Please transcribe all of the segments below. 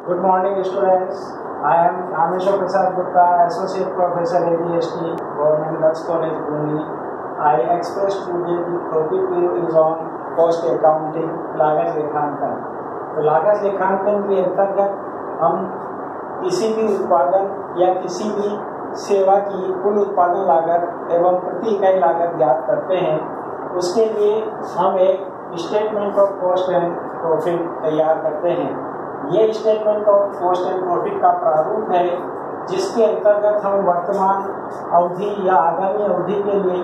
Good morning, students. I am Rameshwar Prasad Gupta, Associate Professor ADHD, Government Girls College, Pune. I express today the topic is on cost accounting, लागत लेखांकन। तो लागत लेखांकन के अंतर्गत हम किसी भी उत्पादन या किसी भी सेवा की कुल उत्पादन लागत एवं प्रति इकाई लागत ज्ञात करते हैं। उसके लिए हम एक statement of cost and profit तैयार करते हैं। ये statement of cost and profit का प्रारूप है, जिसके अंतर्गत हम वर्तमान अवधि या आगामी अवधि के लिए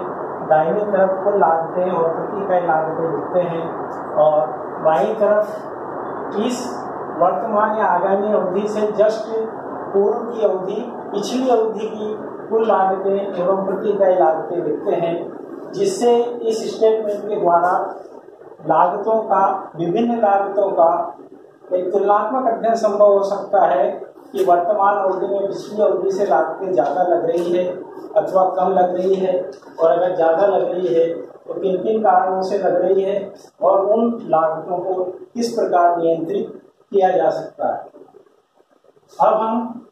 दाहिनी तरफ कुल लागतें और प्रति इकाई लागतें लिखते हैं और बाईं तरफ इस वर्तमान या आगामी अवधि से जस्ट पूर्व की अवधि, पिछली अवधि की कुल लागतें एवं प्रति इकाई लागतें लिखते हैं, जिससे इस स्टेटमेंट के द्वारा लागतों का, विभिन्न लागतों का एक तुलनात्मक अध्ययन संभव हो सकता है कि वर्तमान अवधि में पिछली अवधि से लागतें ज़्यादा लग रही है अथवा कम लग रही है, और अगर ज़्यादा लग रही है तो किन किन कारणों से लग रही है और उन लागतों को किस प्रकार नियंत्रित किया जा सकता है। अब हम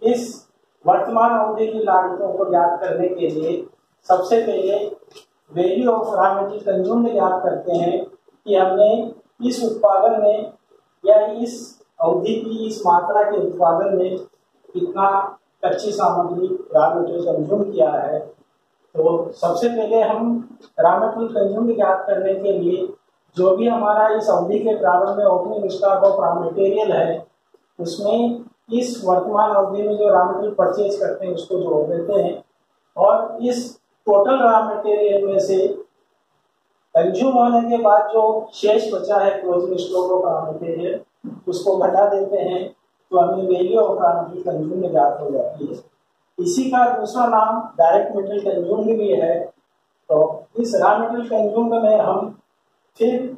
इस वर्तमान अवधि की लागतों को ज्ञात करने के लिए सबसे पहले value of raw material consumed ज्ञात करते हैं कि हमने इस उत्पादन में या इस अवधि की इस मात्रा के उत्पादन में कितना कच्ची सामग्री रॉ मटेरियल कंज्यूम किया है। तो सबसे पहले हम रॉ मटेरियल कंज्यूम ज्ञात करने के लिए जो भी हमारा इस अवधि के प्रारंभ में opening stock of raw material है, उसमें इस वर्तमान अवधि में जो रॉ मटेरियल परचेज करते हैं उसको जोड़ देते हैं और इस टोटल रॉ मटेरियल में से कंज्यूम होने के बाद जो शेष बचा है closing stock of raw material, उसको घटा देते हैं, तो हमें value of raw material consume में ज्ञात हो जाती है। इसी का दूसरा नाम डायरेक्ट मटेरियल कंज्यूम भी है। तो इस रॉ मटेरियल कंज्यूम में हम फिर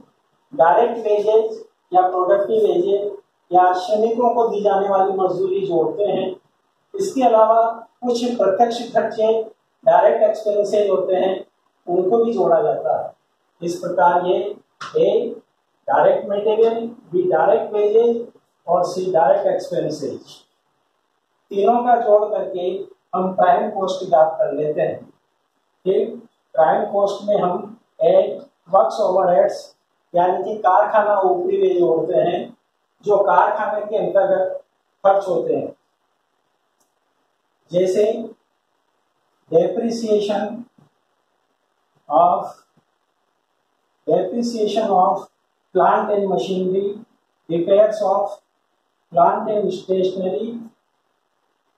डायरेक्ट वेजेज या प्रोडक्टिव वेजेज या श्रमिकों को दी जाने वाली मजदूरी जोड़ते हैं। इसके अलावा कुछ प्रत्यक्ष खर्चे, डायरेक्ट एक्सपेंसेस होते हैं, उनको भी जोड़ा जाता है। इस प्रकार ये A direct material, B direct wages और सी डायरेक्ट एक्सपेंसेस, तीनों का जोड़ करके हम प्राइम कॉस्ट ज्ञात कर लेते हैं। फिर प्राइम कॉस्ट में हम एड वर्क्स ओवरहेड्स यानी कि कारखाना ऊपरी व्यय जोड़ते हैं, जो कारखाने के अंतर्गत खर्च होते हैं, जैसे depreciation of plant and machinery, repairs of plant and stationery,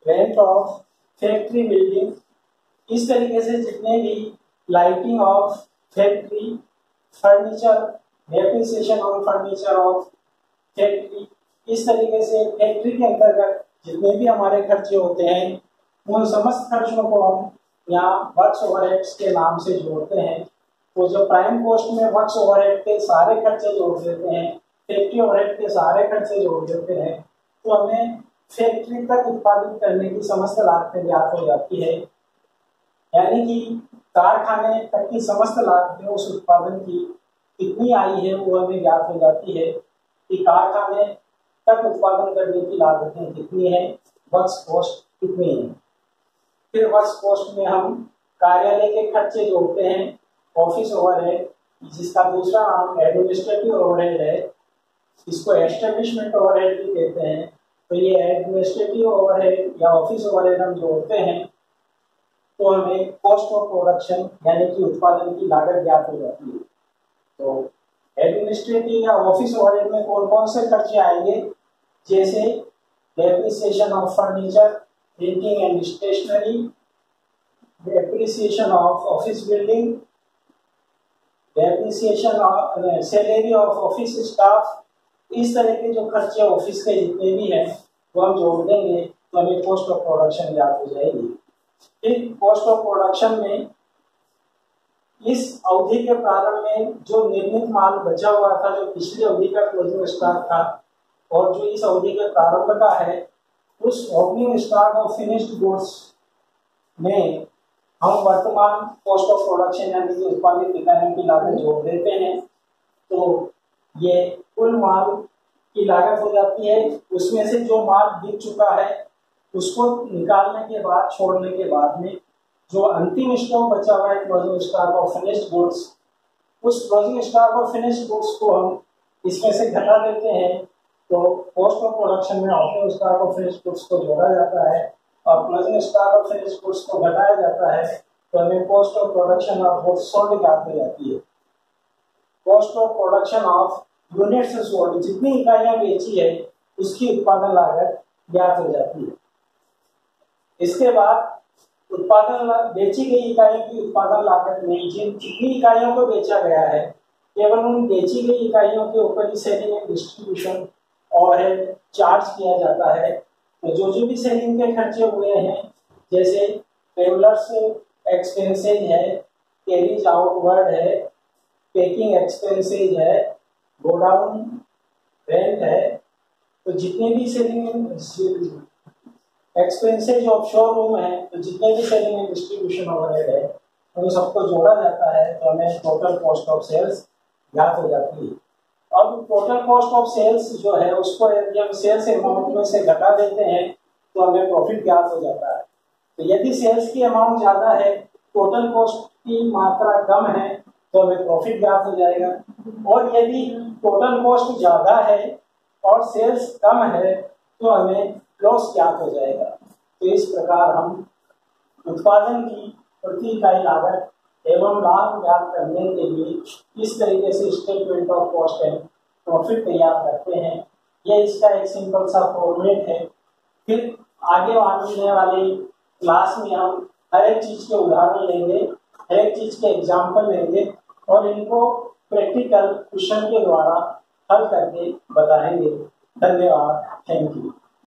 rent of factory building, इस तरीके से जितने भी lighting of factory, furniture, depreciation on furniture of factory, इस तरीके से फैक्ट्री के अंतर्गत जितने भी हमारे खर्चे होते हैं, उन समस्त खर्चों को हम यहाँ वर्क्स ओवरहेड्स के नाम से जोड़ते हैं। तो जो प्राइम कॉस्ट में वर्क्स ओवरहेड के सारे खर्चे जोड़ देते हैं, फैक्ट्री ओवरहेड के सारे खर्चे जोड़ देते हैं, तो हमें फैक्ट्री तक उत्पादित करने की समस्त लागतें ज्ञात हो जाती है। यानी कि कारखाने तक की समस्त लागतें उस उत्पादन की कितनी आई है वो हमें ज्ञात हो जाती है कि कारखाने तक उत्पादन करने की लागतें कितनी है, वर्क्स कॉस्ट कितनी है। फिर वर्क्स कॉस्ट में हम कार्यालय के खर्चे जोड़ते हैं, ऑफिस ओवरहेड, जिसका दूसरा नाम एडमिनिस्ट्रेटिव ओवरहेड है, इसको एस्टेब्लिशमेंट ओवरहेड भी कहते हैं। तो ये एडमिनिस्ट्रेटिव ओवरहेड या ऑफिस ओवरहेड हम जोड़ते हैं तो हमें कॉस्ट ऑफ प्रोडक्शन यानी कि उत्पादन की लागत ज्ञात हो जाती है। तो एडमिनिस्ट्रेटिव या ऑफिस ओवरहेड में कौन कौन से खर्चे आएंगे, जैसे depreciation of furniture, printing and stationery, depreciation of office building, depreciation of salary of office staff, इस तरह के जो खर्चे ऑफिस के जितने भी हैं वो हम जोड़ देंगे तो हमें कॉस्ट ऑफ प्रोडक्शन ज्ञात हो जाएगी। फिर कॉस्ट ऑफ प्रोडक्शन में इस अवधि के प्रारंभ में जो निर्मित माल बचा हुआ था, जो पिछली अवधि का क्लोजिंग स्टॉक था और जो इस अवधि के प्रारंभ का है, उस opening stock of finished goods में हम वर्तमान कॉस्ट ऑफ प्रोडक्शन यानी कि उत्पादित इकाइयों की लागत जोड़ देते हैं। तो ये कुल माल की लागत हो जाती है। उसमें से जो माल बिक चुका है उसको निकालने के बाद, छोड़ने के बाद में जो अंतिम स्टॉक बचा हुआ है closing stock of finished goods, उस closing stock of finished goods को हम इसमें से घटा देते हैं। तो कॉस्ट ऑफ प्रोडक्शन में opening stock of finished goods को जोड़ा जाता है और closing stock of finished goods को घटाया जाता है, तो हमें cost of production of goods sold ज्ञात हो जाती है। Cost of production of units sold, जितनी इकाइयां बेची है उसकी उत्पादन लागत ज्ञात हो जाती है। इसके बाद उत्पादन बेची गई इकाइयों की उत्पादन लागत में जितनी इकाइयों को बेचा गया है केवल उन बेची गई इकाइयों के ऊपर ही selling and distribution overhead charge किया जाता है। तो जो भी सेलिंग के खर्चे हुए हैं, जैसे ट्रेवलर्स एक्सपेंसेज है, कैरीज आउटवर्ड है, पैकिंग एक्सपेंसेज है, गोडाउन रेंट है, तो जितने भी सेलिंग एक्सपेंसेज ऑफ शोरूम है, तो जितने भी सेलिंग एंड डिस्ट्रीब्यूशन ओवरहेड है उन सबको जोड़ा जाता है, तो हमें टोटल कॉस्ट ऑफ सेल्स ज्ञात हो जाती है। अब टोटल कॉस्ट ऑफ सेल्स जो है उसको जब सेल्स अमाउंट में से घटा देते हैं तो हमें प्रॉफिट ज्ञात हो जाता है। तो यदि सेल्स की अमाउंट ज़्यादा है, टोटल कॉस्ट की मात्रा कम है, तो हमें प्रॉफिट ज्ञात हो जाएगा। और यदि टोटल कॉस्ट ज़्यादा है और सेल्स कम है तो हमें लॉस ज्ञात हो जाएगा। तो इस प्रकार हम उत्पादन की प्रति इकाई लागत एवं लाभ ज्ञात करने के लिए इस तरीके से statement of cost and profit तैयार करते हैं। यह इसका एक सिंपल सा फॉर्मेट है। फिर आगे आने वाली क्लास में हम हर एक चीज के उदाहरण लेंगे, हर एक चीज के एग्जाम्पल लेंगे और इनको प्रैक्टिकल क्वेश्चन के द्वारा हल करके बताएंगे। धन्यवाद, थैंक यू।